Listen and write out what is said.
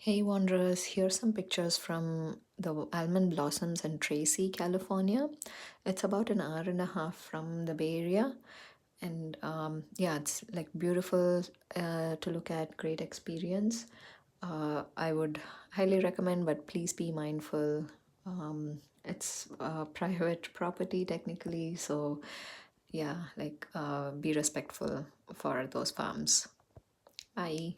Hey Wanderers, here's some pictures from the almond blossoms in Tracy, California. It's about an hour and a half from the Bay Area, and yeah, it's like beautiful to look at, great experience. I would highly recommend, but please be mindful. It's private property technically, so yeah, like be respectful for those farms. Bye.